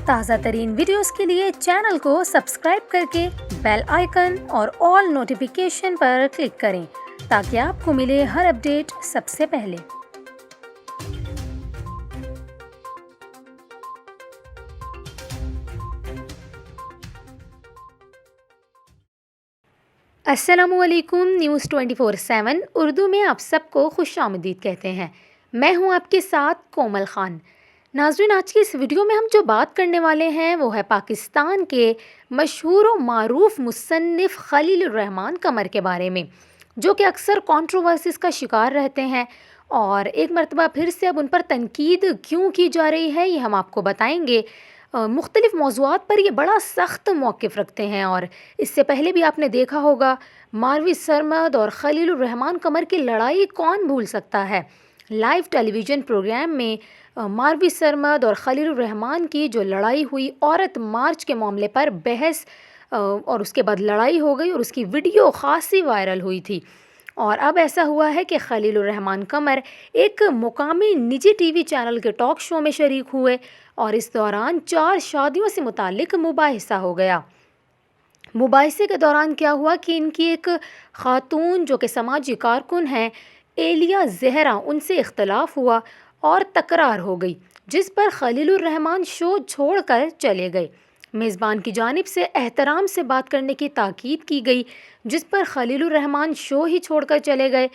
تازہ ترین ویڈیوز کے لیے چینل کو سبسکرائب کر کے بیل آئیکن اور آل نوٹیفیکیشن پر کلک کریں تاکہ آپ کو ملے ہر اپڈیٹ سب سے پہلے۔ السلام علیکم، نیوز 24/7 اردو میں آپ سب کو خوش آمدید کہتے ہیں۔ میں ہوں آپ کے ساتھ کومل خان۔ ناظرین، آج کی اس ویڈیو میں ہم جو بات کرنے والے ہیں وہ ہے پاکستان کے مشہور و معروف مصنف خلیل الرحمن قمر کے بارے میں، جو کہ اکثر کنٹروورسیز کا شکار رہتے ہیں، اور ایک مرتبہ پھر سے اب ان پر تنقید کیوں کی جا رہی ہے یہ ہم آپ کو بتائیں گے۔ مختلف موضوعات پر یہ بڑا سخت موقف رکھتے ہیں، اور اس سے پہلے بھی آپ نے دیکھا ہوگا ماروی سرمد اور خلیل الرحمن قمر کی لڑائی کون بھول سکتا ہے۔ لائیو ٹیلی ویژن پروگرام میں ماروی سرمد اور خلیل الرحمن کی جو لڑائی ہوئی عورت مارچ کے معاملے پر بحث، اور اس کے بعد لڑائی ہو گئی اور اس کی ویڈیو خاصی وائرل ہوئی تھی، اور اب ایسا ہوا ہے کہ خلیل الرحمن قمر ایک مقامی نجی ٹی وی چینل کے ٹاک شو میں شریک ہوئے، اور اس دوران 4 شادیوں سے متعلق مباحثہ ہو گیا۔ مباحثے کے دوران کیا ہوا کہ ان کی ایک خاتون جو کہ سماجی کارکن ہیں، ایلیا زہرا، ان سے اختلاف ہوا اور تکرار ہو گئی، جس پر خلیل الرحمن شو چھوڑ کر چلے گئے۔ میزبان کی جانب سے احترام سے بات کرنے کی تاکید کی گئی، جس پر خلیل الرحمن شو ہی چھوڑ کر چلے گئے۔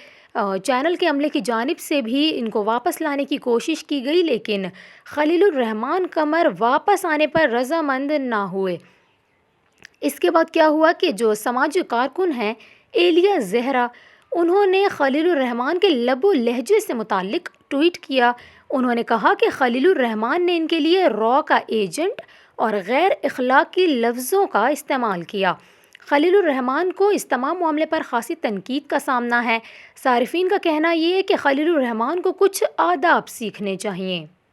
چینل کے عملے کی جانب سے بھی ان کو واپس لانے کی کوشش کی گئی، لیکن خلیل الرحمن قمر واپس آنے پر رضامند نہ ہوئے۔ اس کے بعد کیا ہوا کہ جو سماجی کارکن ہیں ایلیا زہرا، انہوں نے خلیل الرحمن کے لب و لہجے سے متعلق ٹویٹ کیا۔ انہوں نے کہا کہ خلیل الرحمن نے ان کے لیے را کا ایجنٹ اور غیر اخلاقی لفظوں کا استعمال کیا۔ خلیل الرحمن کو اس تمام معاملے پر خاصی تنقید کا سامنا ہے۔ صارفین کا کہنا یہ ہے کہ خلیل الرحمن کو کچھ آداب سیکھنے چاہیے۔